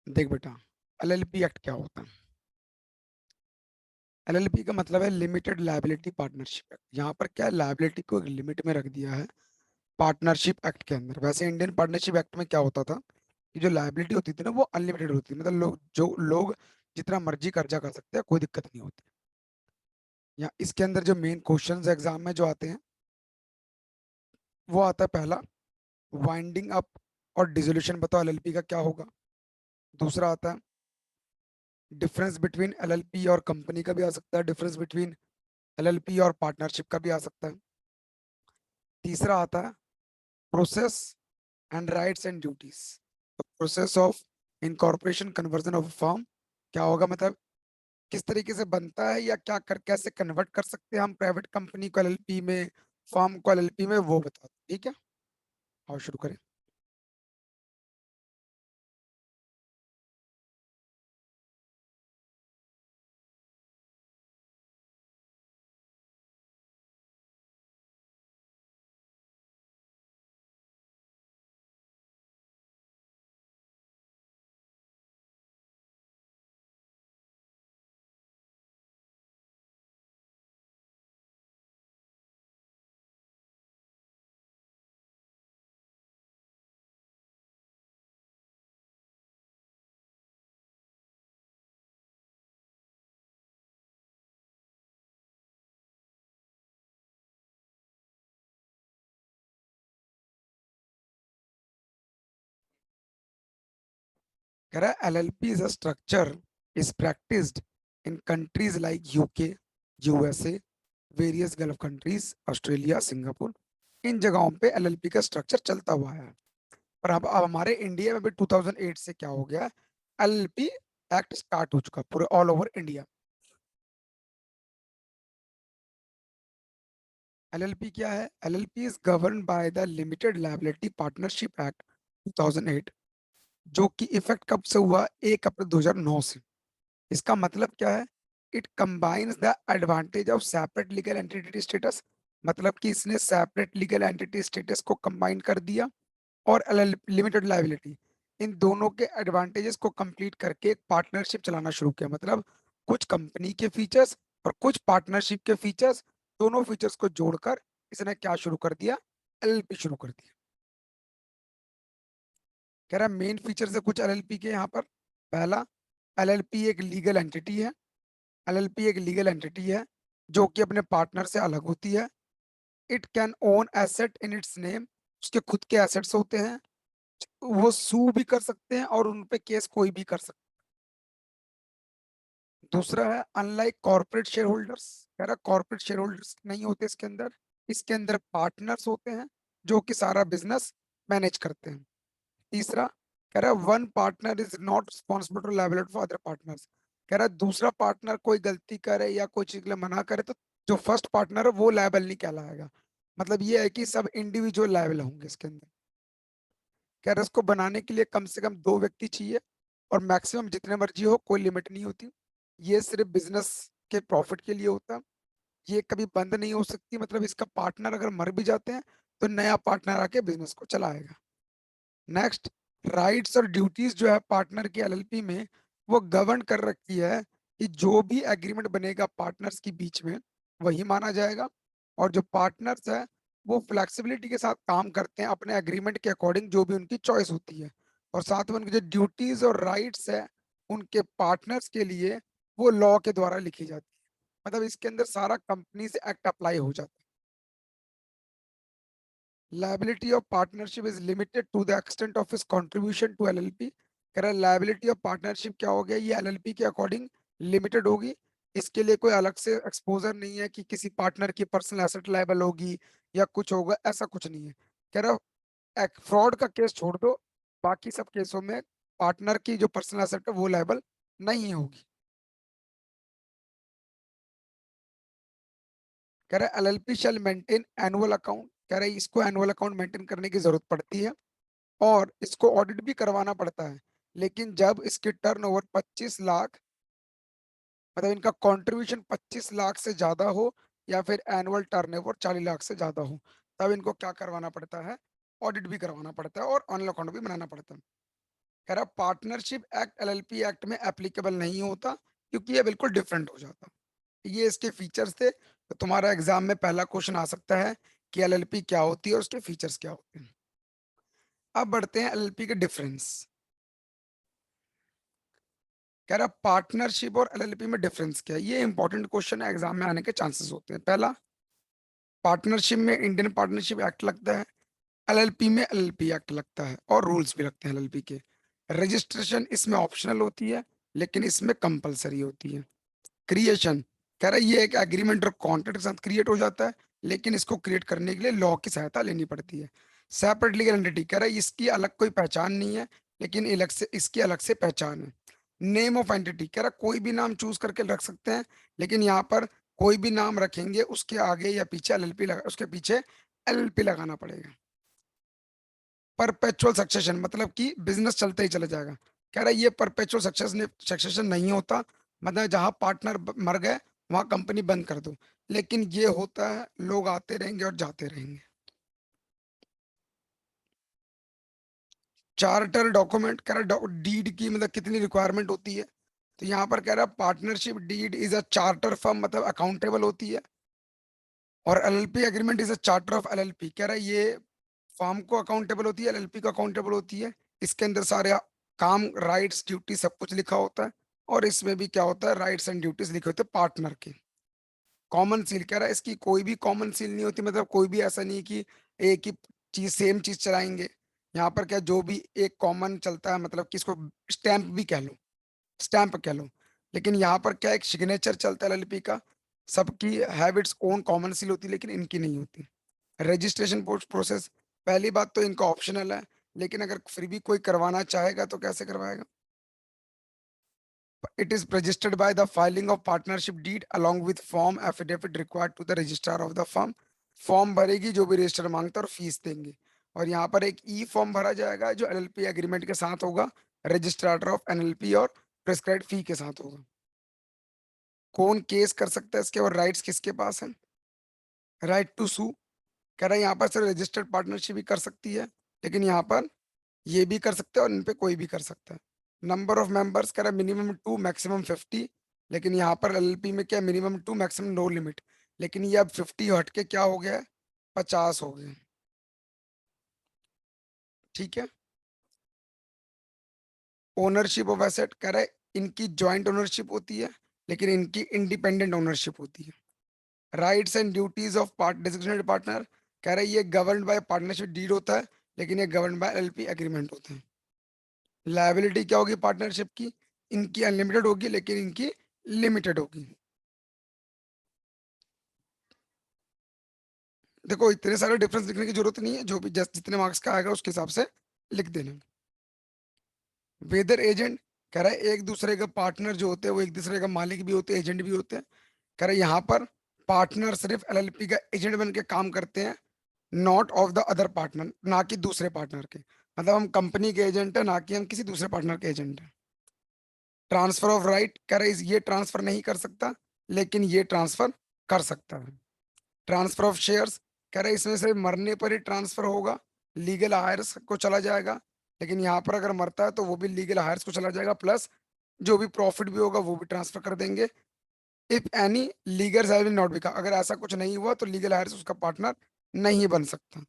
देख बेटा, LLP act क्या होता है? एलएलपी का मतलब है लिमिटेड लायबिलिटी पार्टनरशिप एक्ट। यहाँ पर क्या लायबिलिटी को एक लिमिट में रख दिया है पार्टनरशिप एक्ट के अंदर। वैसे इंडियन पार्टनरशिप एक्ट में क्या होता था कि जो लायबिलिटी होती थी ना वो अनलिमिटेड होती थी, मतलब लोग जितना मर्जी कर्जा कर सकते हैं, कोई दिक्कत नहीं होती। या इसके अंदर जो मेन क्वेश्चंस एग्जाम में जो आते हैं वो आता है पहला, वाइंडिंग अप और डिसोल्यूशन बताओ एलएलपी का क्या होगा। दूसरा आता है डिफरेंस बिटवीन एलएलपी और कंपनी का भी आ सकता है, डिफरेंस बिटवीन एलएलपी और पार्टनरशिप का भी आ सकता है। तीसरा आता है process and rights and duties, process of incorporation conversion of firm क्या होगा, मतलब किस तरीके से बनता है या क्या कर कैसे कन्वर्ट कर सकते हैं हम प्राइवेट कंपनी को एलएलपी में, फर्म को एलएलपी में, वो बता दो। ठीक है, आओ शुरू करें। कह रहा है LLP is a structure is practised in countries like UK, USA, various Gulf countries, Australia, Singapore. इन जगहों पे एलएलपी का स्ट्रक्चर चलता हुआ है। पर अब हमारे इंडिया में भी 2008 से क्या हो गया, एलएलपी एक्ट स्टार्ट हो चुका पूरे ऑल ओवर इंडिया। एलएलपी क्या है? LLP is govern by the limited liability partnership act 2008, जो कि इफेक्ट कब से हुआ, 1 अप्रैल 2009 से। इसका मतलब क्या है? It combines the advantage of separate legal entity status, मतलब कि इसने सेपरेट लीगल एंटिटी स्टेटस को कंबाइन कर दिया और लिमिटेड लायबिलिटी, इन दोनों के एडवांटेजेस को कंप्लीट करके एक पार्टनरशिप चलाना शुरू किया। मतलब कुछ कंपनी के फीचर्स और कुछ पार्टनरशिप के फीचर्स, दोनों फीचर्स को जोड़कर इसने क्या शुरू कर दिया, एलएलपी शुरू कर दिया। कह रहा है मेन फीचर है कुछ एलएलपी के यहाँ पर। पहला, एलएलपी एक लीगल एंटिटी है। एलएलपी एक लीगल एंटिटी है जो कि अपने पार्टनर से अलग होती है। It can own asset in its name, उसके खुद के एसेट्स होते हैं। वो सू भी कर सकते हैं और उन पे केस कोई भी कर सकता है। दूसरा है अनलाइक कॉर्पोरेट शेयर होल्डर्स, कह रहा कॉर्पोरेट शेयर होल्डर्स नहीं होते इसके अंदर। इसके अंदर पार्टनर्स होते हैं जो कि सारा बिजनेस मैनेज करते हैं। तीसरा, कह रहा है one partner is not responsible to liability for other partners. कह रहा है दूसरा पार्टनर कोई गलती करे या कोई चीज के लिए मना करे तो जो फर्स्ट पार्टनर है वो लायबल नहीं कहलाएगा। मतलब ये है कि सब इंडिविजुअल लायबल होंगे इसके अंदर। कह रहा है इसको बनाने के लिए कम से कम 2 व्यक्ति चाहिए और मैक्सिमम जितने मर्जी हो, कोई लिमिट नहीं होती। ये सिर्फ बिजनेस के प्रॉफिट के लिए होता है। ये कभी बंद नहीं हो सकती, मतलब इसका पार्टनर अगर मर भी जाते हैं तो नया पार्टनर आके बिजनेस को चलाएगा। नेक्स्ट, राइट्स और ड्यूटीज जो है पार्टनर की एलएलपी में वो गवर्न कर रखी है कि जो भी एग्रीमेंट बनेगा पार्टनर्स के बीच में वही माना जाएगा। और जो पार्टनर्स है वो फ्लेक्सिबिलिटी के साथ काम करते हैं अपने एग्रीमेंट के अकॉर्डिंग, जो भी उनकी चॉइस होती है। और साथ में उनकी जो ड्यूटीज और राइट्स है उनके पार्टनर्स के लिए, वो लॉ के द्वारा लिखी जाती है। मतलब इसके अंदर सारा कंपनी से एक्ट अप्लाई हो जाता है। Liability of partnership is limited to the extent of his contribution to LLP। कह रहा है लाइबिलिटी ऑफ पार्टनरशिप क्या हो गया, ये एलएलपी के अकॉर्डिंग लिमिटेड होगी। इसके लिए कोई अलग से एक्सपोजर नहीं है कि किसी पार्टनर की पर्सनल एसेट लाइबल होगी या कुछ होगा, ऐसा कुछ नहीं है। कह रहा एक फ्रॉड का केस छोड़ दो, बाकी सब केसों में पार्टनर की जो पर्सनल एसेट है वो लाइबल नहीं होगी। कह रहा है एलएलपी शैल मेंटेन एनुअल अकाउंट, कह रहा है इसको एनुअल अकाउंट मेंटेन करने की जरूरत पड़ती है और इसको ऑडिट भी करवाना पड़ता है। लेकिन जब इसकी टर्नओवर 25 लाख, मतलब इनका कंट्रीब्यूशन 25 लाख से ज्यादा हो या फिर एनुअल टर्नओवर 40 लाख से ज्यादा हो, तब इनको क्या करवाना पड़ता है, ऑडिट भी करवाना पड़ता है और ऑनलाइन अकाउंट भी बनाना पड़ता है। कह रहा पार्टनरशिप एक्ट एलएलपी एक्ट में एप्लीकेबल नहीं होता, क्योंकि ये बिल्कुल डिफरेंट हो जाता। ये इसके फीचर्स थे। तो तुम्हारा एग्जाम में पहला क्वेश्चन आ सकता है कि एलएलपी क्या होती है और उसके फीचर्स क्या होते हैं। अब बढ़ते हैं एलएलपी के डिफरेंस। कह रहा पार्टनरशिप और एलएलपी में डिफरेंस क्या है। ये इंपॉर्टेंट क्वेश्चन है, एग्जाम में आने के चांसेस होते हैं। पहला, पार्टनरशिप में इंडियन पार्टनरशिप एक्ट लगता है, एलएलपी में एलएलपी एक्ट लगता है, और रूल्स भी लगते हैं एलएलपी के। रजिस्ट्रेशन इसमें ऑप्शनल होती है, लेकिन इसमें कंपलसरी होती है। क्रिएशन, कह रहा है ये एक एग्रीमेंट और कॉन्ट्रैक्ट के साथ क्रिएट हो जाता है, लेकिन इसको क्रिएट करने के लिए लॉ की सहायता लेनी पड़ती है। सेपरेट लीगल एंटिटी, कह रहा है इसकी अलग कोई पहचान नहीं है, लेकिन अलग से इसकी अलग से पहचान है। नेम ऑफ एंटिटी, कह रहा है कोई भी नाम चूज करके रख सकते हैं, लेकिन यहाँ पर कोई भी नाम रखेंगे उसके आगे या पीछे एलएलपी लगा, उसके पीछे एलएलपी लगाना पड़ेगा। परपेचुअल सक्सेशन, मतलब कि बिजनेस चलते ही चला जाएगा। कह रहा है ये परपेचुअल सक्सेशन नहीं होता, मतलब जहां पार्टनर मर गए वहां कंपनी बंद कर दो, लेकिन ये होता है लोग आते रहेंगे और जाते रहेंगे। चार्टर डॉक्यूमेंट, कह रहा है डीड की मतलब कितनी रिक्वायरमेंट होती है। तो यहाँ पर कह रहा है partnership deed is a charter firm, मतलब अकाउंटेबल होती है। और LLP agreement is a charter of LLP, कह रहा है ये फर्म को अकाउंटेबल होती है, एलएलपी को अकाउंटेबल होती है। इसके अंदर सारे काम, राइट्स, ड्यूटी सब कुछ लिखा होता है। और इसमें भी क्या होता है, राइट्स एंड ड्यूटीज लिखे होते हैं पार्टनर के। कॉमन सील, कह रहा है इसकी कोई भी कॉमन सील नहीं होती, मतलब कोई भी ऐसा नहीं कि एक ही चीज सेम चीज चलाएंगे। यहाँ पर क्या जो भी एक कॉमन चलता है, मतलब कि इसको स्टैंप भी कह लो, स्टैंप कह लो। लेकिन यहाँ पर क्या एक सिग्नेचर चलता है एलएलपी का। सबकी have its own common seal होती है, लेकिन इनकी नहीं होती। रजिस्ट्रेशन प्रोसेस, पहली बात तो इनका ऑप्शनल है, लेकिन अगर फिर भी कोई करवाना चाहेगा तो कैसे करवाएगा। It is registered by the filing of partnership deed along with form affidavit required to the registrar of the firm. Form भरेगी जो भी रजिस्टर मांगता है और फीस देंगे। और यहाँ पर एक ई फॉर्म भरा जाएगा जो एलएलपी एग्रीमेंट के साथ होगा, रजिस्ट्रार ऑफ एनएलपी, और प्रिस्क्राइब्ड फी के साथ होगा। कौन केस कर सकता है इसके, और राइट्स किसके पास है। राइट टू सू, कह रहा है यहाँ पर सिर्फ रजिस्टर्ड पार्टनरशिप ही कर सकती है, लेकिन यहाँ पर ये भी कर सकते हैं और इन पे कोई भी कर सकता है। नंबर ऑफ मेंबर्स कह रहा है मिनिमम 2 मैक्सिमम 50, लेकिन यहाँ पर एलएलपी में क्या मिनिमम 2 मैक्सिमम नो लिमिट। लेकिन ये अब 50 हट के क्या हो गया है, 50 हो गए। ठीक है। ओनरशिप ऑफ एसेट, कह रहा है इनकी जॉइंट ओनरशिप होती है, लेकिन इनकी इंडिपेंडेंट ओनरशिप होती है। Rights and duties of part designated partner, कह रहा है ये गवर्न बाय पार्टनरशिप डीड होता है, लेकिन ये गवर्न बाय एलएलपी एग्रीमेंट होता है। लायबिलिटी क्या होगी पार्टनरशिप की, इनकी अनलिमिटेड होगी, लेकिन इनकी लिमिटेड होगी। देखो इतने सारे डिफरेंस लिखने की जरूरत नहीं है, जो भी जस्ट जितने मार्क्स का आएगा उसके हिसाब से लिख देना। वेदर एजेंट, कह रहा है एक दूसरे का पार्टनर जो होते हैं वो एक दूसरे का मालिक भी होते हैं, एजेंट भी होते हैं। कह रहा है यहाँ पर पार्टनर सिर्फ एलएलपी का एजेंट बन के काम करते हैं, not of the other partner, ना कि दूसरे पार्टनर के। मतलब हम कंपनी के एजेंट है, ना कि हम किसी दूसरे पार्टनर के एजेंट है। ट्रांसफर ऑफ राइट, कह रहा है ये ट्रांसफर नहीं कर सकता, लेकिन ये ट्रांसफर कर सकता है। ट्रांसफर ऑफ शेयर्स, कह रहे इसमें से मरने पर ही ट्रांसफर होगा, लीगल हायर्स को चला जाएगा। लेकिन यहाँ पर अगर मरता है तो वो भी लीगल हायर्स को चला जाएगा, प्लस जो भी प्रॉफिट भी होगा वो भी ट्रांसफर कर देंगे। If any legal have not बिका, अगर ऐसा कुछ नहीं हुआ तो लीगल हायर्स उसका पार्टनर नहीं बन सकता।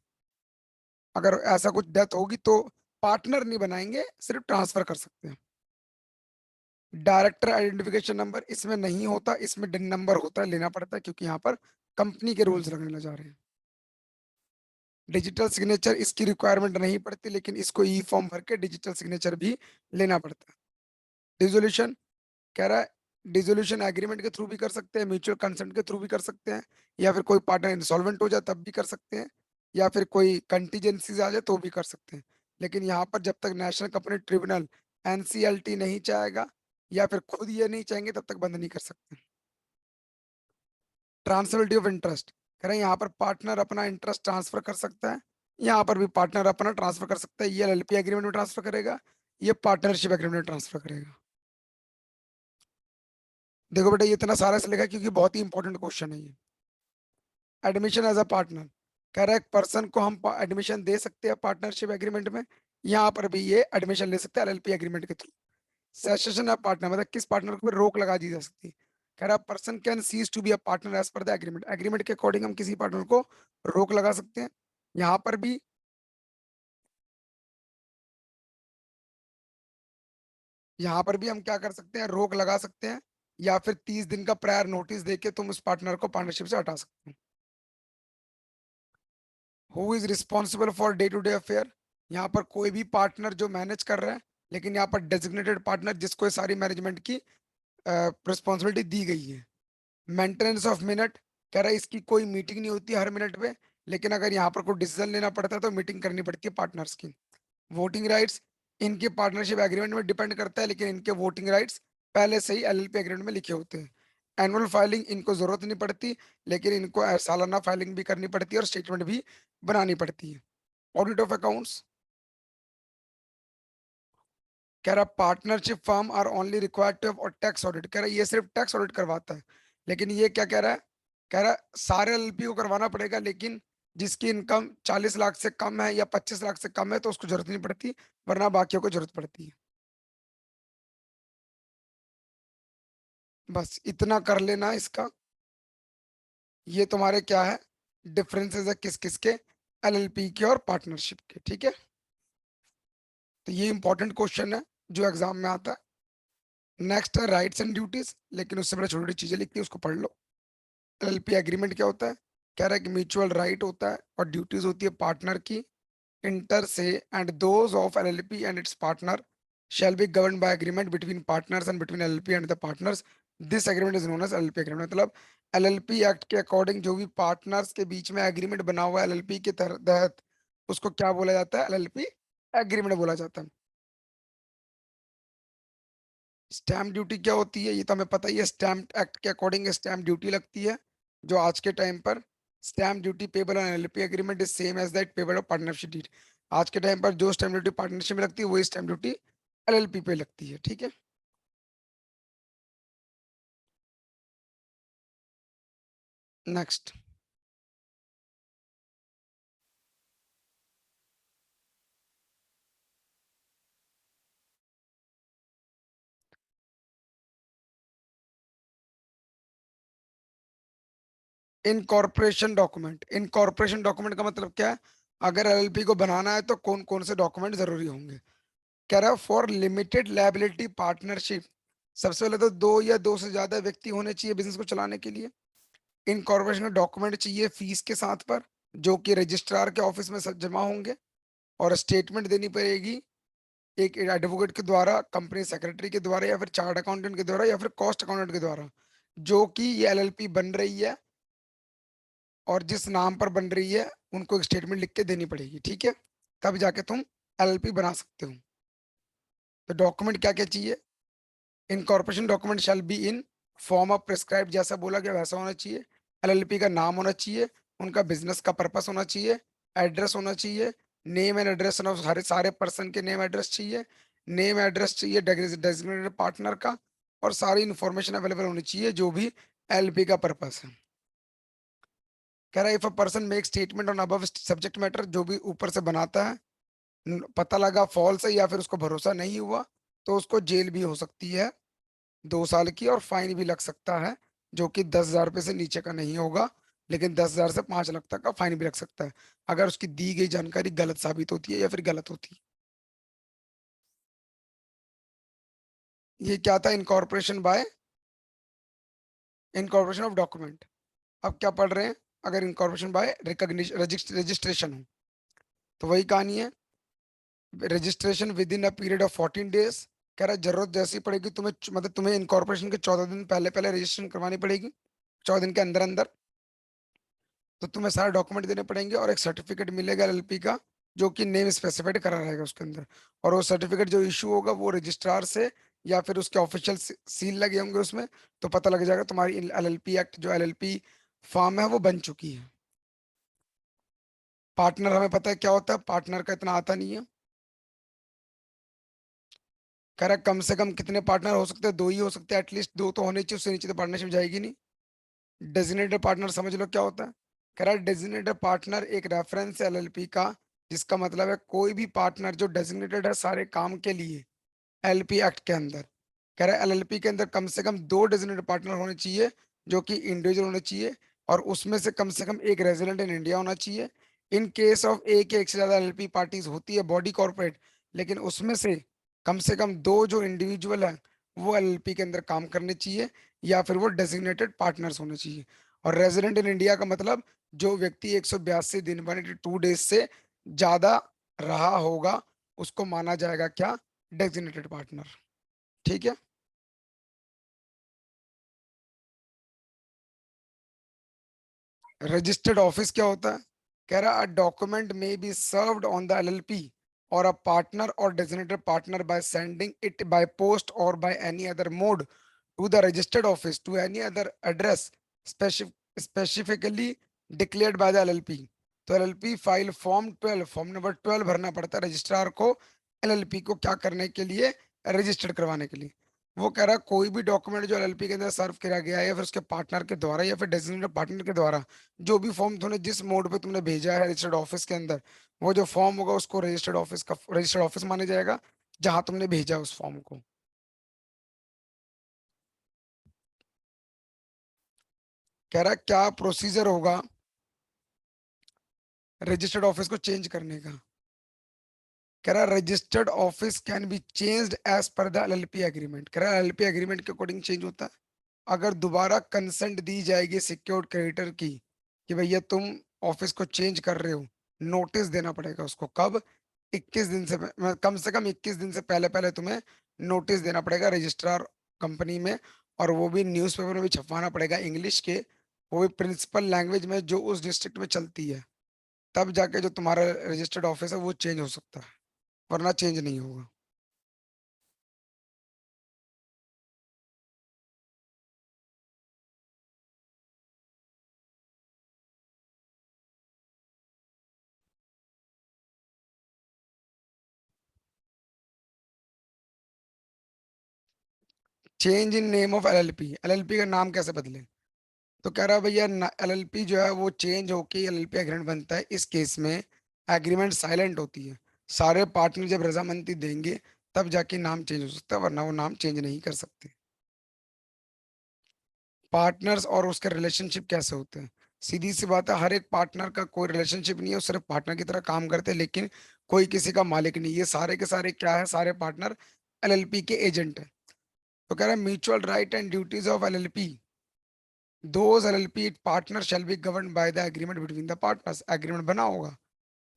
अगर ऐसा कुछ डेथ होगी तो पार्टनर नहीं बनाएंगे, सिर्फ ट्रांसफर कर सकते हैं। डायरेक्टर आइडेंटिफिकेशन नंबर इसमें नहीं होता, इसमें डिन नंबर होता है, लेना पड़ता है, क्योंकि यहाँ पर कंपनी के रूल्स लगने लग जा रहे हैं। डिजिटल सिग्नेचर इसकी रिक्वायरमेंट नहीं पड़ती, लेकिन इसको ई फॉर्म भर के डिजिटल सिग्नेचर भी लेना पड़ता है। डिसोल्यूशन, कह रहा है डिसोल्यूशन एग्रीमेंट के थ्रू भी कर सकते हैं, म्यूचुअल कंसेंट के थ्रू भी कर सकते हैं, या फिर कोई पार्टनर इंसॉल्वेंट हो जाए तब भी कर सकते हैं, या फिर कोई कंटीजेंसीज आ जाए तो भी कर सकते हैं। लेकिन यहाँ पर जब तक नेशनल कंपनी ट्रिब्यूनल एनसीएलटी नहीं चाहेगा, या फिर खुद ये नहीं चाहेंगे, तब तक बंद नहीं कर सकते। ट्रांसफरबिलिटी ऑफ इंटरेस्ट, कह रहे हैं यहाँ पर पार्टनर अपना इंटरेस्ट ट्रांसफर कर सकता है, यहाँ पर भी पार्टनर अपना ट्रांसफर कर सकता है। ये एलएलपी एग्रीमेंट में ट्रांसफर करेगा, ये पार्टनरशिप एग्रीमेंट में ट्रांसफर करेगा। देखो बेटा ये इतना सारा से लिखा है क्योंकि बहुत ही इंपॉर्टेंट क्वेश्चन है ये। एडमिशन एज अ पार्टनर, कह रहा है एक पर्सन को हम एडमिशन दे सकते हैं पार्टनरशिप एग्रीमेंट में, यहाँ पर भी ये एडमिशन ले सकते हैं एलएलपी एग्रीमेंट के थ्रू। सेसेशन ऑफ पार्टनर मतलब किस पार्टनर को रोक लगा दी जा सकती है। कह रहा person can cease to be a partner as per the agreement, agreement के अकॉर्डिंग हम किसी पार्टनर को रोक लगा सकते हैं। यहाँ पर भी हम क्या कर सकते हैं, रोक लगा सकते हैं, या फिर 30 दिन का प्रायर नोटिस देके तुम उस पार्टनर को पार्टनरशिप से हटा सकते हो। Who is responsible for day to day affair, यहाँ पर कोई भी पार्टनर जो मैनेज कर रहा है, लेकिन यहाँ पर डेजिग्नेटेड पार्टनर जिसको ये सारी मैनेजमेंट की रिस्पॉन्सिबिलिटी दी गई है। मेंटेनेंस ऑफ मिनट, कह रहा है इसकी कोई मीटिंग नहीं होती हर मिनट पे, लेकिन अगर यहाँ पर कोई डिसीजन लेना पड़ता है तो मीटिंग करनी पड़ती है पार्टनर्स की। वोटिंग राइट्स इनके पार्टनरशिप एग्रीमेंट में डिपेंड करता है, लेकिन इनके वोटिंग राइट्स पहले से ही एलएलपी एग्रीमेंट में लिखे होते हैं। एनुअल फाइलिंग इनको जरूरत नहीं पड़ती, लेकिन इनको सालाना फाइलिंग भी करनी पड़ती है और स्टेटमेंट भी बनानी पड़ती है। ऑडिट ऑफ अकाउंट्स, कह रहा partnership firm are only required to और टैक्स ऑडिट, कह रहा ये सिर्फ टैक्स ऑडिट करवाता है। लेकिन ये क्या कह रहा है, कह रहा सारे एलएलपी को करवाना पड़ेगा, लेकिन जिसकी इनकम 40 लाख से कम है या 25 लाख से कम है तो उसको जरूरत नहीं पड़ती, वरना बाकियों को जरूरत पड़ती है। बस इतना कर लेना इसका। ये तुम्हारे क्या है, डिफरेंसेस है किस किस के, एलएलपी के और पार्टनरशिप के, ठीक है। तो ये इंपॉर्टेंट क्वेश्चन है जो एग्जाम में आता है। नेक्स्ट है राइट्स एंड ड्यूटीज, लेकिन उससे पहले छोटी छोटी चीजें लिखती है उसको पढ़ लो। एलएलपी एग्रीमेंट क्या होता है, कह रहा है कि म्यूचुअल राइट होता है और ड्यूटीज होती है पार्टनर की। इंटर से and those of LLP and it's partner shall be governed by agreement between partners and between LLP and the partners. This agreement is known as LLP agreement। मतलब LLP act के according जो भी partners के बीच में agreement बना हुआ है LLP के तहत, उसको क्या बोला जाता है, एलएलपी एग्रीमेंट बोला जाता है। स्टैम्प ड्यूटी क्या होती है, ये तो हमें पता ही है, स्टैम्प एक्ट के अकॉर्डिंग स्टैम्प ड्यूटी लगती है, जो आज के टाइम पर stamp duty payable on LLP agreement is same as that payable of partnership duty. आज के टाइम पर जो स्टैम्प ड्यूटी पार्टनरशिप में लगती है वही स्टैम्प ड्यूटी एलएलपी पे लगती है, ठीक है। Next, incorporation document. Incorporation document का मतलब क्या है, अगर एलएलपी को बनाना है तो कौन कौन से डॉक्यूमेंट जरूरी होंगे। कह रहा है फॉर लिमिटेड लायबिलिटी पार्टनरशिप, सबसे पहले तो दो या दो से ज्यादा व्यक्ति होने चाहिए बिजनेस को चलाने के लिए। इनकॉर्पोरेशन का डॉक्यूमेंट चाहिए फीस के साथ पर, जो कि रजिस्ट्रार के ऑफिस में सब जमा होंगे, और स्टेटमेंट देनी पड़ेगी एक एडवोकेट के द्वारा, कंपनी सेक्रेटरी के द्वारा, या फिर चार्ट अकाउंटेंट के द्वारा, या फिर कॉस्ट अकाउंटेंट के द्वारा, जो कि ये एलएलपी बन रही है और जिस नाम पर बन रही है उनको एक स्टेटमेंट लिख के देनी पड़ेगी, ठीक है। तब जाके तुम एलएलपी बना सकते हो। तो डॉक्यूमेंट क्या क्या चाहिए, incorporation document shall be in form of prescribe, जैसा बोला गया वैसा होना चाहिए। एलएलपी का नाम होना चाहिए, उनका बिजनेस का पर्पस होना चाहिए, एड्रेस होना चाहिए, नेम एंड एड्रेस ऑफ सारे सारे पर्सन के नेम एड्रेस चाहिए, नेम एड्रेस चाहिए डेजिग्नेटेड पार्टनर का, और सारी इंफॉर्मेशन अवेलेबल होनी चाहिए जो भी एलएलपी का पर्पस है। कह रहा है if a person make statement on above subject matter, जो भी ऊपर से बनाता है पता लगा फॉल्स है या फिर उसको भरोसा नहीं हुआ, तो उसको जेल भी हो सकती है 2 साल की, और फाइन भी लग सकता है, जो कि 10,000 रुपये से नीचे का नहीं होगा, लेकिन 10,000 से 5 लाख तक का फाइन भी लग सकता है अगर उसकी दी गई जानकारी गलत साबित होती है या फिर गलत होती है। ये क्या था, incorporation by, incorporation of document. अब क्या पढ़ रहे हैं, अगर इनकॉर्पोरेशन बाय रिकॉग्निशन रजिस्ट्रेशन हो, तो वही कहानी है, registration with in a period of 14 days. कह रहा है जरूरत जैसी पड़ेगी तुम्हें, मतलब तुम्हें इनकॉर्पोरेशन के 14 दिन पहले पहले रजिस्ट्रेशन करवानी पड़ेगी, 14 दिन के अंदर अंदर। तो तुम्हें सारे डॉक्यूमेंट देने पड़ेंगे और एक सर्टिफिकेट मिलेगा एलएलपी का, जो कि नेम स्पेसिफाइड करा रहेगा उसके अंदर। और वो सर्टिफिकेट जो इशू होगा वो रजिस्ट्रार से या फिर उसके ऑफिशियल सील लगे होंगे उसमें, तो पता लग जाएगा तुम्हारी एलएलपी एक्ट जो एलएलपी फॉर्म है वो बन चुकी है। पार्टनर हमें पता है क्या होता है, पार्टनर का इतना आता नहीं है। कह रहा है कम से कम कितने पार्टनर हो सकते हैं, दो ही हो सकते हैं, एटलीस्ट दो तो होने चाहिए, उससे नीचे तो पार्टनरशिप जाएगी नहीं। डेजिग्नेटेड पार्टनर समझ लो क्या होता है, कह रहा है डेजिग्नेटेड पार्टनर एक रेफरेंस है एलएलपी का, जिसका मतलब है कोई भी पार्टनर जो डेजिग्नेटेड है सारे काम के लिए एलपी एक्ट के अंदर, कह रहा है एलएलपी के अंदर कम से कम दो डेजिग्नेटेड पार्टनर होने चाहिए जो कि इंडिविजुअल होने चाहिए, और उसमें से कम एक रेजिडेंट इन इंडिया होना चाहिए। इन केस ऑफ एक से ज्यादा एलएलपी पार्टीज होती है बॉडी कॉर्पोरेट, लेकिन उसमें से कम दो जो इंडिविजुअल है वो एलएलपी के अंदर काम करने चाहिए, या फिर वो डेजिग्नेटेड पार्टनर्स होने चाहिए। और रेजिडेंट इन इंडिया का मतलब जो व्यक्ति 182 दिन 182 डेज से ज्यादा रहा होगा उसको माना जाएगा क्या, डेजिग्नेटेड पार्टनर। ठीक है। रजिस्टर्ड ऑफिस क्या होता है, कह रहा a document may be served on the LLP or a partner और designated partner by sending it by post or by any other mode to the registered office to any other address specifically declared by the LLP. तो LLP file form 12, form number 12 भरना पड़ता है registrar को LLP को क्या करने के लिए, रजिस्टर्ड करवाने के लिए। वो कह रहा है कोई भी डॉक्यूमेंट जो एलएलपी के अंदर सर्व किया गया है या फिर उसके पार्टनर के द्वारा या फिर डेजिग्नेटेड पार्टनर के द्वारा, जो भी फॉर्म तुमने जिस मोड पे तुमने भेजा है रजिस्टर्ड ऑफिस के अंदर, वो जो फॉर्म होगा उसको रजिस्टर्ड ऑफिस माना जाएगा जहां तुमने भेजा है उस फॉर्म को। कह रहा है क्या प्रोसीजर होगा रजिस्टर्ड ऑफिस को चेंज करने का। कह रहा है registered office can be changed as per the LLP agreement. कह रहा है एलएलपी एग्रीमेंट के अकॉर्डिंग चेंज होता है। अगर दोबारा कंसेंट दी जाएगी सिक्योर्ड क्रेडिटर की कि भैया तुम ऑफिस को चेंज कर रहे हो, नोटिस देना पड़ेगा उसको कब, 21 दिन कम से कम 21 दिन से पहले पहले तुम्हें नोटिस देना पड़ेगा रजिस्ट्रार कंपनी में। और वो भी न्यूज़पेपर में भी छपवाना पड़ेगा इंग्लिश के, वो भी प्रिंसिपल लैंग्वेज में जो उस डिस्ट्रिक्ट में चलती है। तब जाके जो तुम्हारा रजिस्टर्ड ऑफिस है वो चेंज हो सकता है, वरना चेंज नहीं होगा। Change in name of LLP, LLP का नाम कैसे बदले। तो कह रहा भैया एलएलपी जो है वो चेंज होके एलएलपी एग्रीमेंट बनता है। इस केस में एग्रीमेंट साइलेंट होती है, सारे पार्टनर जब रजामंदी देंगे तब जाके नाम चेंज हो सकता है, वरना वो नाम चेंज नहीं कर सकते। पार्टनर्स और उसके रिलेशनशिप कैसे होते हैं, सीधी सी बात है हर एक पार्टनर का कोई रिलेशनशिप नहीं है, वो सिर्फ पार्टनर की तरह काम करते हैं, लेकिन कोई किसी का मालिक नहीं। ये सारे के सारे क्या है, सारे पार्टनर एलएलपी के एजेंट है। तो कह रहा है mutual right and duties of LLP, those LLP partner shall be govern by the agreement between the partners. Agreement बना होगा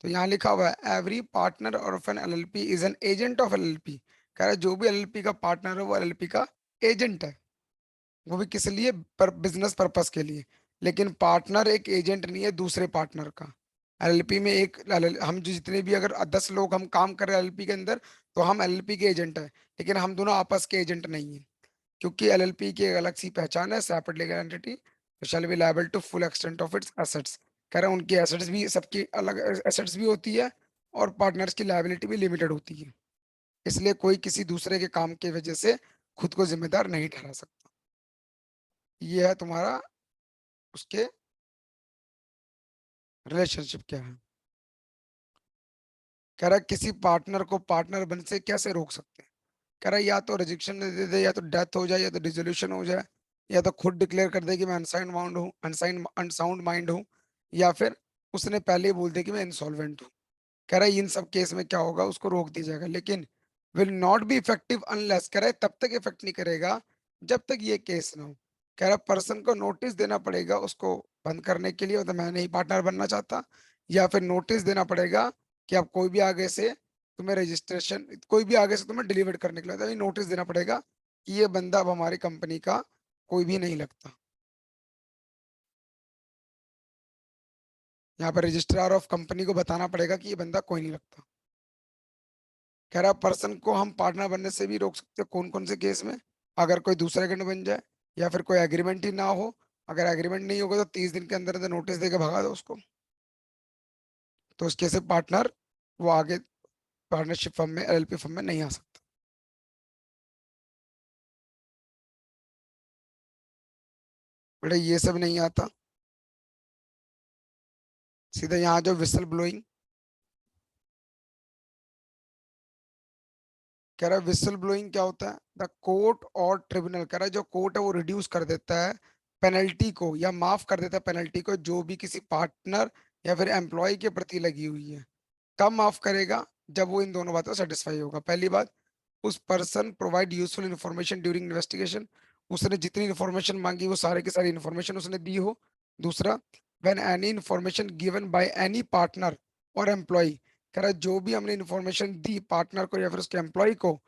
तो यहाँ लिखा हुआ है every partner of an LLP is an agent of LLP. कह रहा है जो भी एलएलपी का पार्टनर है वो एलएलपी का एजेंट है, वो भी किस लिए, पर बिजनेस पर्पस के लिए। लेकिन पार्टनर एक एजेंट नहीं है दूसरे पार्टनर का। एलएलपी में हम जो जितने भी अगर 10 लोग हम काम कर रहे हैं एलएलपी के अंदर, तो हम एलएलपी के एजेंट हैं, लेकिन हम दोनों आपस के एजेंट नहीं है। क्योंकि एलएलपी की एक अलग सी पहचान है, separate legal entity shall be liable to full extent of its assets. कह रहा है उनकी एसेट्स भी, सबकी अलग एसेट्स भी होती है और पार्टनर्स की लायबिलिटी भी लिमिटेड होती है। इसलिए कोई किसी दूसरे के काम की वजह से खुद को जिम्मेदार नहीं ठहरा सकता। ये है तुम्हारा उसके रिलेशनशिप क्या है। कह रहा है किसी पार्टनर को पार्टनर बनने से कैसे रोक सकते हैं। कह रहा है या तो रिजेक्शन दे दे, या तो डेथ हो जाए, या तो डिसोल्यूशन हो जाए, या तो खुद डिक्लेयर कर दे कि मैं अनसाइंड माइंड हूँ, अनसाउंड माइंड हूँ, या फिर उसने पहले ही बोल दिया कि मैं इंसॉल्वेंट हूँ। कह रहा है इन सब केस में क्या होगा, उसको रोक दिया जाएगा, लेकिन will not be effective unless, कह रहा है तब तक इफेक्ट नहीं करेगा जब तक ये केस ना हो। कह रहा है पर्सन को नोटिस देना पड़ेगा उसको बंद करने के लिए, मतलब मैं नहीं पार्टनर बनना चाहता, या फिर नोटिस देना पड़ेगा कि आप कोई भी आगे से तुम्हें रजिस्ट्रेशन, कोई भी आगे से तुम्हें डिलीवर करने के लिए नोटिस देना पड़ेगा कि ये बंदा अब हमारी कंपनी का कोई भी नहीं लगता। यहाँ पर रजिस्ट्रार ऑफ कंपनी को बताना पड़ेगा कि ये बंदा कोई नहीं लगता। कह रहा पर्सन को हम पार्टनर बनने से भी रोक सकते हैं कौन कौन से केस में, अगर कोई दूसरा एजेंट बन जाए या फिर कोई एग्रीमेंट ही ना हो। अगर एग्रीमेंट नहीं होगा तो 30 दिन के अंदर अंदर नोटिस देके भगा दो उसको, तो उसके से पार्टनर वो आगे पार्टनरशिप फर्म में एलएलपी फर्म में नहीं आ सकता। बेटा ये सब नहीं आता, सीधा यहाँ जो विसल ब्लोइंग, कह रहा है विसल ब्लोइंग क्या होता है, द कोर्ट और ट्रिब्यूनल, कह रहा है जो कोर्ट है वो रिड्यूस कर देता है पेनल्टी को, या माफ कर देता है पेनल्टी को जो भी किसी पार्टनर या फिर एम्प्लॉय के प्रति लगी हुई है। कब माफ करेगा, जब वो इन दोनों बातों सेटिस्फाई होगा। पहली बात, उस person provide useful information during investigation, उसने जितनी इन्फॉर्मेशन मांगी वो सारे की सारी इन्फॉर्मेशन उसने दी हो। दूसरा, when any information given by any partner और एम्प्लॉय, कह रहा है जो भी हमने इन्फॉर्मेशन दी पार्टनर को या फिर उसके एम्प्लॉय को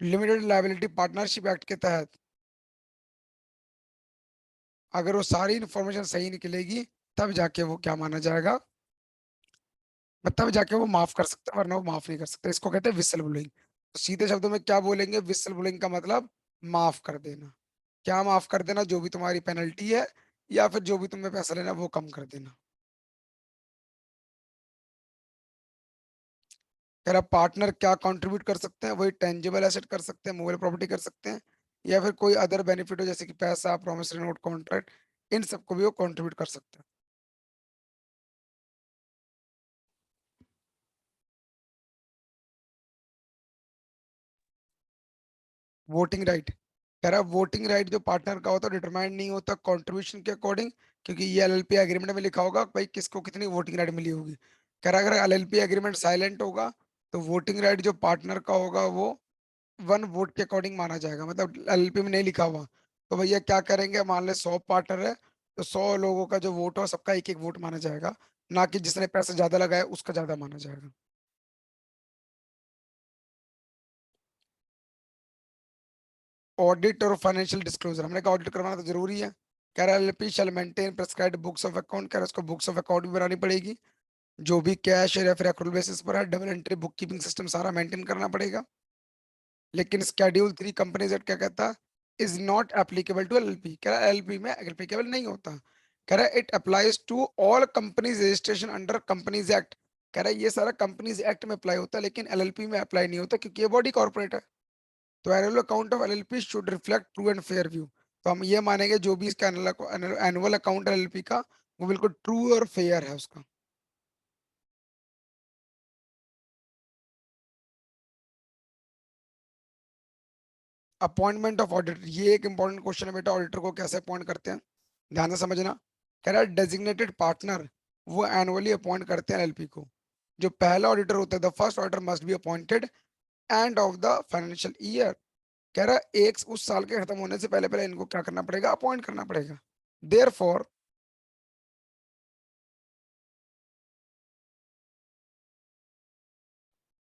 लिमिटेड लायबिलिटी पार्टनरशिप एक्ट के तहत, अगर वो सारी इन्फॉर्मेशन सही निकलेगी तब जाके वो क्या माना जाएगा, तब जाके वो माफ कर सकते हैं, वरना वो माफ नहीं कर सकते। इसको कहते हैं विसल ब्लोइंग। तो सीधे शब्दों में क्या बोलेंगे, विसल ब्लोइंग का मतलब माफ कर देना। क्या माफ कर देना, जो भी तुम्हारी पेनल्टी है या फिर जो भी तुम्हें पैसा लेना वो कम कर देना। कह रहा पार्टनर क्या कंट्रीब्यूट कर सकते हैं, वही टेंजिबल एसेट कर सकते हैं, मूवेबल प्रॉपर्टी कर सकते हैं, या फिर कोई अदर बेनिफिट हो जैसे कि पैसा, प्रोमिसरी नोट, कॉन्ट्रैक्ट, इन सबको भी वो कंट्रीब्यूट कर सकते हैं। वोटिंग राइट, कह रहा वोटिंग राइट जो पार्टनर का होता है डिटरमाइंड नहीं होता कंट्रीब्यूशन के अकॉर्डिंग, क्योंकि ये एलएलपी एग्रीमेंट में लिखा होगा भाई किसको कितनी वोटिंग राइट मिली होगी। कह रहा अगर एलएलपी एग्रीमेंट साइलेंट होगा तो वोटिंग राइट जो पार्टनर का होगा वो वन वोट के अकॉर्डिंग माना जाएगा, मतलब एलएलपी में नहीं लिखा हुआ। तो भैया क्या करेंगे, मान ले 100 पार्टनर है तो 100 लोगों का जो वोट हो सबका एक एक वोट माना जाएगा, ना कि जिसने पैसा ज्यादा लगाया उसका ज्यादा माना जाएगा। ऑडिट और फाइनेंशियल डिस्क्लोजर, हमने कहा ऑडिट करवाना तो जरूरी है। कह रहा है LP shall maintain prescribed books of account, कह रहा है उसको बुक्स ऑफ अकाउंट भी बनानी पड़ेगी, जो भी कैश या फिर एक्रूल बेसिस पर है, double entry book keeping system सारा मेंटेन करना पड़ेगा। लेकिन स्केड्यूल 3 कंपनीज एक्ट क्या कहता है, is not applicable to LLP, कह रहा है एलएलपी में एप्लीकेबल नहीं होता। कह रहा है it applies to all companies registration under companies act, कह रहा है ये सारा कंपनीज एक्ट में अप्लाई होता है लेकिन एलएलपी में अप्लाई नहीं होता क्योंकि ये बॉडी कॉर्पोरेट है। तो annual account of LLP should reflect true and fair view, तो हम ये मानेंगे जो भी इसका एनुअल अकाउंट है एलएलपी का वो बिल्कुल ट्रू और फेयर है उसका। अपॉइंटमेंट ऑफ ऑडिटर, ये एक इंपॉर्टेंट क्वेश्चन है बेटा, ऑडिटर को कैसे अपॉइंट करते हैं, ध्यान से समझना। कह रहा है डेजिग्नेटेड पार्टनर वो एनुअली अपॉइंट करते हैं एलएलपी को। जो पहला ऑडिटर होता है the first auditor must be appointed end of the financial year, कह रहा है एक उस साल के खत्म होने से पहले पहले इनको क्या करना पड़ेगा, अपॉइंट करना पड़ेगा। देयर फॉर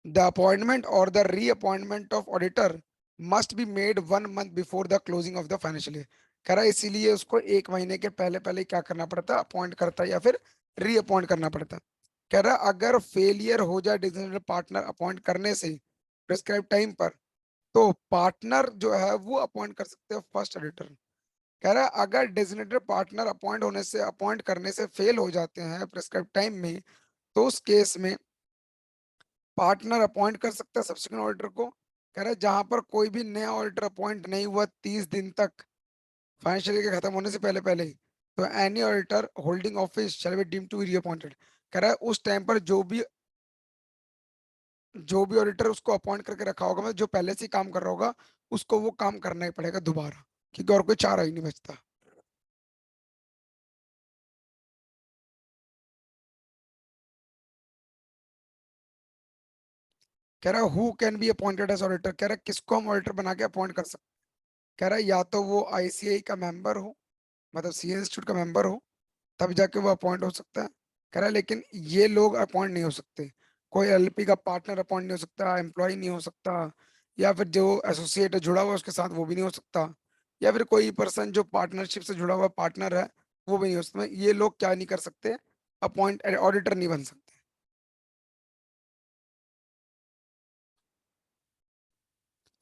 द अपॉइंटमेंट और the reappointment of auditor must be made 1 month before the closing of the financial year, कह रहा है इसीलिए उसको 1 महीने के पहले पहले क्या करना पड़ता है, अपॉइंट करता है या फिर रीअपॉइंट करना पड़ता है। कह रहा है अगर फेलियर हो जाए डिजिटल पार्टनर अपॉइंट करने से प्रिस्क्राइब टाइम पर, तो पार्टनर जो है वो अपॉइंट कर सकते हैं फर्स्ट ऑडिटर। कह रहा है अगर डेजिग्नेटेड पार्टनर अपॉइंट करने से फेल हो जाते हैं प्रिस्क्राइब टाइम में, तो उस केस में पार्टनर अपॉइंट कर सकता है सब्सिक्वेंट ऑडिटर को। कह रहा है जहां पर कोई भी नया ऑडिटर अपॉइंट नहीं हुआ 30 दिन तक फाइनेंशियल ईयर के खत्म होने से पहले पहले ही, तो any auditor holding office shall be deemed to be reappointed. कह रहा है उस टाइम पर जो भी ऑडिटर उसको अपॉइंट करके रखा होगा, मतलब जो पहले से ही काम कर रहा होगा उसको वो काम करना ही पड़ेगा दोबारा, क्योंकि और कोई चारा ही नहीं बचता। कह रहा है who can be appointed as auditor, कह रहा है किसको हम ऑडिटर बना के अपॉइंट कर सकते हैं। कह रहा है या तो वो आईसीआई का मेंबर हो, मतलब सी इंस्टीट्यूट का मेंबर हो, तब जाके वो अपॉइंट हो सकता है। कह रहा है लेकिन ये लोग अपॉइंट नहीं हो सकते, कोई एलपी का पार्टनर अपॉइंट नहीं हो सकता, एम्प्लॉय नहीं हो सकता, या फिर जो एसोसिएट जुड़ा हुआ है उसके साथ वो भी नहीं हो सकता, या फिर कोई पर्सन जो पार्टनरशिप से जुड़ा हुआ पार्टनर है वो भी नहीं हो सकता। ये लोग क्या नहीं कर सकते, अपॉइंट ऑडिटर नहीं बन सकते।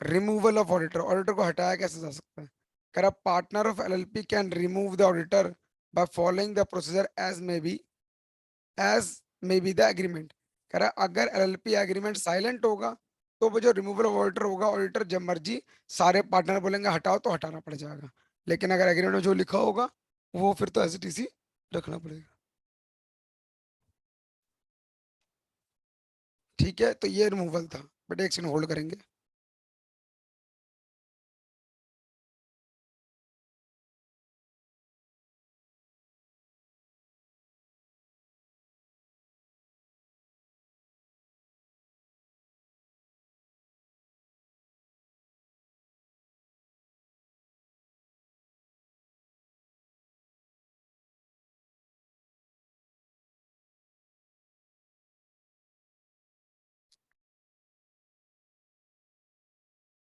रिमूवल ऑफ ऑडिटर, ऑडिटर को हटाया कैसे जा सकता है। कह रहा partner of LLP can remove the auditor by following the procedure as may be the agreement. कह रहा है अगर एलएलपी एग्रीमेंट साइलेंट होगा तो वो जो रिमूवल ऑफ ऑडिटर होगा, ऑडिटर जब मर्जी सारे पार्टनर बोलेंगे हटाओ तो हटाना पड़ जाएगा। लेकिन अगर एग्रीमेंट में जो लिखा होगा वो फिर तो एज इट इज ही रखना पड़ेगा। ठीक है, तो ये रिमूवल था, बट एक सेकंड होल्ड करेंगे।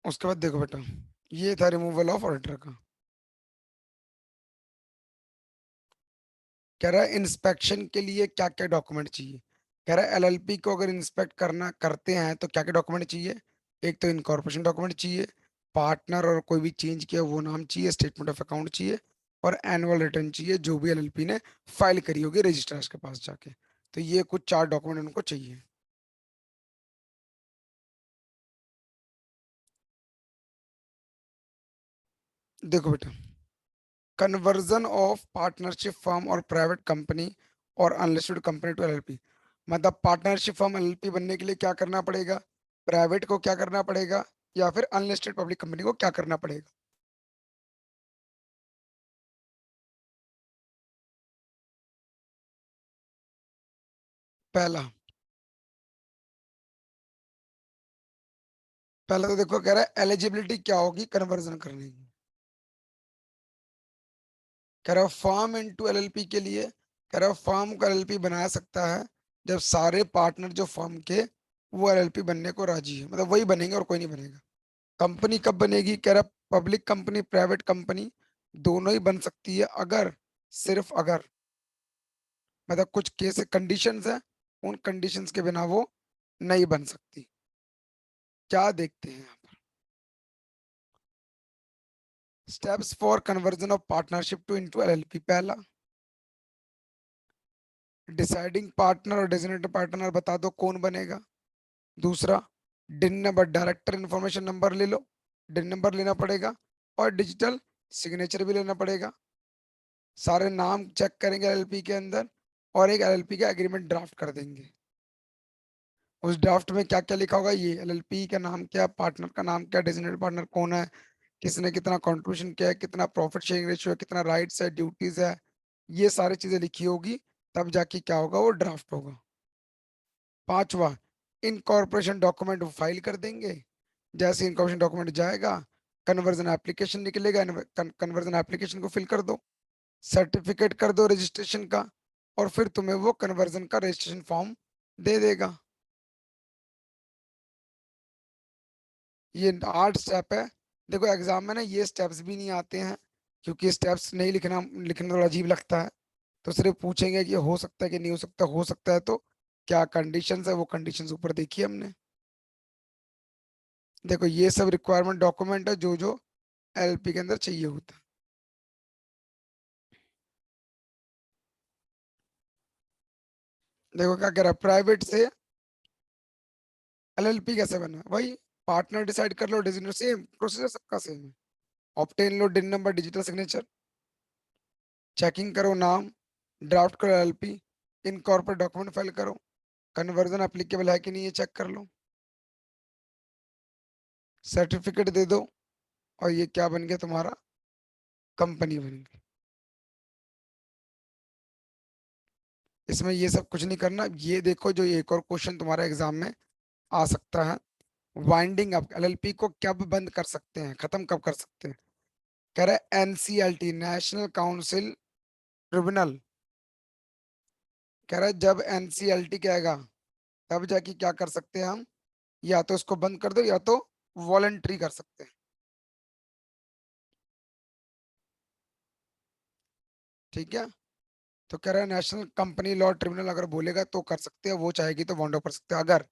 उसके बाद देखो बेटा, ये था रिमूवल ऑफ ऑडिटर का। कह रहा है इंस्पेक्शन के लिए क्या क्या डॉक्यूमेंट चाहिए। कह रहा है एलएलपी को अगर इंस्पेक्ट करना करते हैं तो क्या क्या डॉक्यूमेंट चाहिए। एक तो इनकॉर्पोरेशन डॉक्यूमेंट चाहिए, पार्टनर और कोई भी चेंज किया वो नाम चाहिए, स्टेटमेंट ऑफ अकाउंट चाहिए, और एनुअल रिटर्न चाहिए जो भी एलएलपी ने फाइल करी होगी रजिस्ट्रार के पास जाके। तो ये कुछ 4 डॉक्यूमेंट उनको चाहिए। देखो बेटा, कन्वर्जन ऑफ पार्टनरशिप फर्म और प्राइवेट कंपनी और अनलिस्टेड कंपनी टू एलएलपी। मतलब पार्टनरशिप फर्म एलएलपी बनने के लिए क्या करना पड़ेगा, प्राइवेट को क्या करना पड़ेगा, या फिर अनलिस्टेड पब्लिक कंपनी को क्या करना पड़ेगा। पहला, पहला तो देखो कह रहा है एलिजिबिलिटी क्या होगी कन्वर्जन करने की। कह रहा है फर्म इनटू एलएलपी के लिए, कह रहा है फर्म को एलएलपी बनाया सकता है जब सारे पार्टनर जो फर्म के वो एलएलपी बनने को राजी है, मतलब वही बनेंगे और कोई नहीं बनेगा। कंपनी कब बनेगी, कह रहा पब्लिक कंपनी प्राइवेट कंपनी दोनों ही बन सकती है अगर, सिर्फ अगर, मतलब कुछ केस कंडीशंस है, उन कंडीशंस के बिना वो नहीं बन सकती। क्या देखते हैं यहाँ पर, steps for conversion of partnership to into LLP. पहला, डिसाइडिंग पार्टनर और डेजिग्नेटेड पार्टनर बता दो कौन बनेगा। दूसरा, डिन नंबर डायरेक्टर इन्फॉर्मेशन नंबर ले लो, डिन नंबर लेना पड़ेगा, और डिजिटल सिग्नेचर भी लेना पड़ेगा। सारे नाम चेक करेंगे एलएलपी के अंदर, और एक एलएलपी का एग्रीमेंट ड्राफ्ट कर देंगे। उस ड्राफ्ट में क्या क्या लिखा होगा, ये एलएलपी का नाम क्या, पार्टनर का नाम क्या, डेजिग्नेटेड पार्टनर कौन है, किसने कितना कंट्रीब्यूशन किया है, कितना प्रॉफिट शेयरिंग रेशियो है, कितना राइट्स है ड्यूटीज है, ये सारी चीजें लिखी होगी। तब जाके क्या होगा, वो ड्राफ्ट होगा। पांचवा, इनकॉर्पोरेशन डॉक्यूमेंट फाइल कर देंगे। जैसे इनकॉर्पोरेशन डॉक्यूमेंट जाएगा, कन्वर्जन एप्लीकेशन निकलेगा, कन्वर्जन एप्लीकेशन को फिल कर दो, सर्टिफिकेट कर दो रजिस्ट्रेशन का, और फिर तुम्हें वो कन्वर्जन का रजिस्ट्रेशन फॉर्म दे देगा। ये 8 स्टेप है। देखो एग्जाम में ना ये स्टेप्स भी नहीं आते हैं, क्योंकि स्टेप्स नहीं लिखना, लिखना थोड़ा अजीब लगता है। तो सिर्फ पूछेंगे कि हो सकता है कि नहीं हो सकता, हो सकता है तो क्या कंडीशंस है, वो कंडीशंस ऊपर देखी हमने। देखो ये सब रिक्वायरमेंट डॉक्यूमेंट है जो जो एलपी के अंदर चाहिए होता है। देखो क्या कह रहा है, प्राइवेट से एलएलपी कैसे बना, वही पार्टनर डिसाइड कर लो, डिजिटल सेम प्रोसीजर सबका सेम है। ऑब्टेन लो डिन नंबर डिजिटल सिग्नेचर, चेकिंग करो नाम, ड्राफ्ट करो एलएलपी, इनकॉर्पोरेट डॉक्यूमेंट फाइल करो, कन्वर्जन एप्लीकेबल है कि नहीं ये चेक कर लो, सर्टिफिकेट दे दो, और ये क्या बन गया तुम्हारा, कंपनी बन गई। इसमें ये सब कुछ नहीं करना। ये देखो जो एक और क्वेश्चन तुम्हारे एग्जाम में आ सकता है, वाइंडिंग अप एलएलपी को कब बंद कर सकते हैं, खत्म कब कर सकते हैं। कह रहा है एनसीएलटी नेशनल काउंसिल ट्रिब्यूनल, कह रहा है जब एनसीएलटी कहेगा तब जाके क्या कर सकते हैं हम, या तो इसको बंद कर दो या तो वॉलंटरी कर सकते हैं। ठीक है, तो कह रहा है नेशनल कंपनी लॉ ट्रिब्यूनल अगर बोलेगा तो कर सकते हैं, वो चाहेगी तो वाउंड अप कर सकते हैं। अगर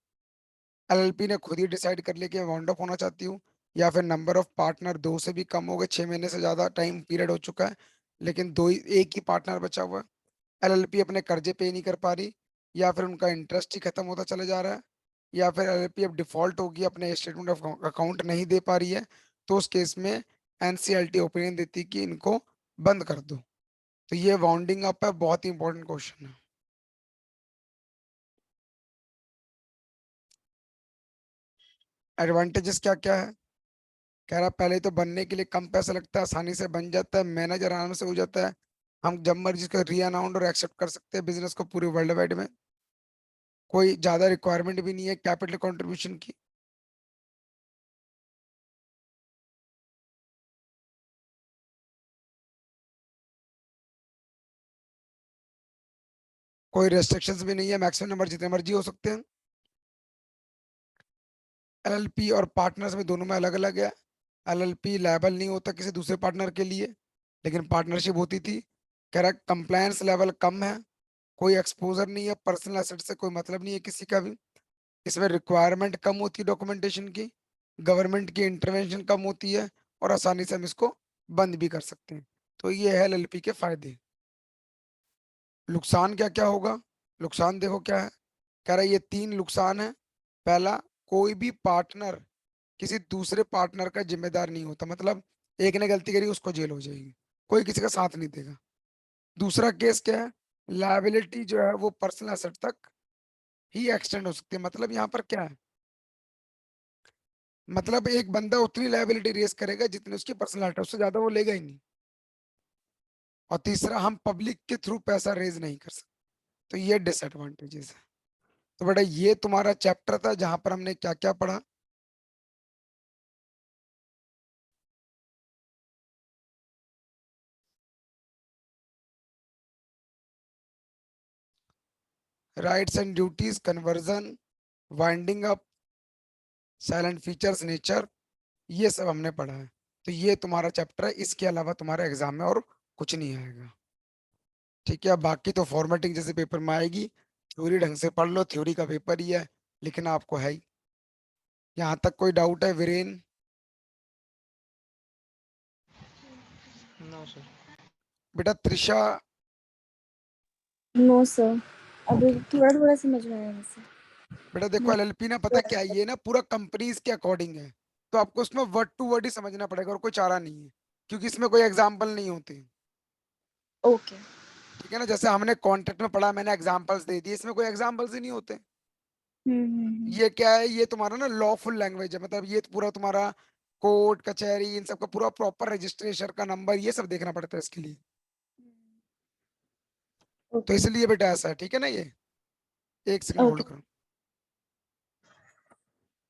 एलएलपी ने खुद ही डिसाइड कर लिया कि मैं वाउंड अप होना चाहती हूँ, या फिर नंबर ऑफ पार्टनर 2 से भी कम हो गए, 6 महीने से ज्यादा टाइम पीरियड हो चुका है, लेकिन एक ही पार्टनर बचा हुआ है, एलएलपी अपने कर्जे पे नहीं कर पा रही, या फिर उनका इंटरेस्ट ही खत्म होता चला जा रहा है, या फिर एलएलपी अब डिफॉल्ट होगी, अपने स्टेटमेंट ऑफ अकाउंट नहीं दे पा रही है, तो उस केस में एनसीएलटी ओपिनियन देती है कि इनको बंद कर दो। तो ये वाउंडिंग अप है, बहुत ही इंपॉर्टेंट क्वेश्चन है। एडवांटेजेस क्या क्या है, कह रहा पहले तो बनने के लिए कम पैसा लगता है, आसानी से बन जाता है, मैनेजर आराम से हो जाता है, हम जब मर्जी इसको री अनाउंस और एक्सेप्ट कर सकते हैं बिजनेस को पूरे वर्ल्ड वाइड में, कोई ज्यादा रिक्वायरमेंट भी नहीं है कैपिटल कंट्रीब्यूशन की, कोई रेस्ट्रिक्शंस भी नहीं है, मैक्सिमम नंबर जितने मर्जी हो सकते हैं। एलएलपी और पार्टनर्स में दोनों में अलग अलग है। एलएलपी लायबल नहीं होता किसी दूसरे पार्टनर के लिए, लेकिन पार्टनरशिप होती थी। कह रहा कंप्लायंस लेवल कम है, कोई एक्सपोजर नहीं है, पर्सनल एसेट से कोई मतलब नहीं है किसी का भी। इसमें रिक्वायरमेंट कम होती है डॉक्यूमेंटेशन की, गवर्नमेंट की इंटरवेंशन कम होती है, और आसानी से हम इसको बंद भी कर सकते हैं। तो ये है एलएलपी के फायदे। नुकसान क्या क्या होगा? नुकसान देखो क्या है। कह रहा है ये 3 नुकसान है। पहला, कोई भी पार्टनर किसी दूसरे पार्टनर का जिम्मेदार नहीं होता, मतलब एक ने गलती करी उसको जेल हो जाएगी, कोई किसी का साथ नहीं देगा। दूसरा केस क्या है, लायबिलिटी जो है वो पर्सनल एसेट तक ही एक्सटेंड हो सकती है। मतलब यहाँ पर क्या है, मतलब एक बंदा उतनी लायबिलिटी रेस करेगा जितनी उसकी पर्सनल, उससे ज्यादा वो लेगा ही नहीं। और तीसरा, हम पब्लिक के थ्रू पैसा रेज नहीं कर सकते। तो ये डिसएडवांटेजेस है। तो बेटा ये तुम्हारा चैप्टर था जहां पर हमने क्या क्या पढ़ा। Rights and duties, conversion, winding up, salient features, nature, ये सब हमने पढ़ा है। तो ये तुम्हारा चैप्टर है, इसके अलावा तुम्हारे एग्जाम में और कुछ नहीं आएगा। ठीक है, अब बाकी तो फॉर्मेटिंग जैसे पेपर में आएगी, थ्योरी ढंग से पढ़ लो, थ्योरी का पेपर ही है, लिखना आपको है ही। यहाँ तक कोई डाउट है वीरेन? No sir. बेटा त्रिशा? नो सर, अभी ओके थोड़ा ठीक है। थोड़ा समझ में आया वैसे। बेटा देखो एलएलपी ना, पता क्या है, ये ना पूरा कंपनीज के अकॉर्डिंग है। तो आपको उसमें वर्ड टू वर्ड ही समझना पड़ेगा, और कोई चारा नहीं है, क्योंकि इसमें कोई एग्जाम्पल नहीं होते। ओके। ठीक है ना, जैसे हमने कॉन्ट्रैक्ट में पढ़ा, मैंने एग्जाम्पल्स दे दिए, इसमें कोई एग्जाम्पल्स ही नहीं होते। हम्म। ये क्या है, ये तुम्हारा ना लॉफुल लैंग्वेज है, मतलब ये पूरा तुम्हारा कोर्ट कचहरी इन सब का पूरा प्रॉपर रजिस्ट्रेशन का नंबर ये सब देखना पड़ता है इसके लिए। तो ओके इसलिए बेटा ऐसा है, ठीक है ना ये। एक सेकंड होल्ड ओके। करो।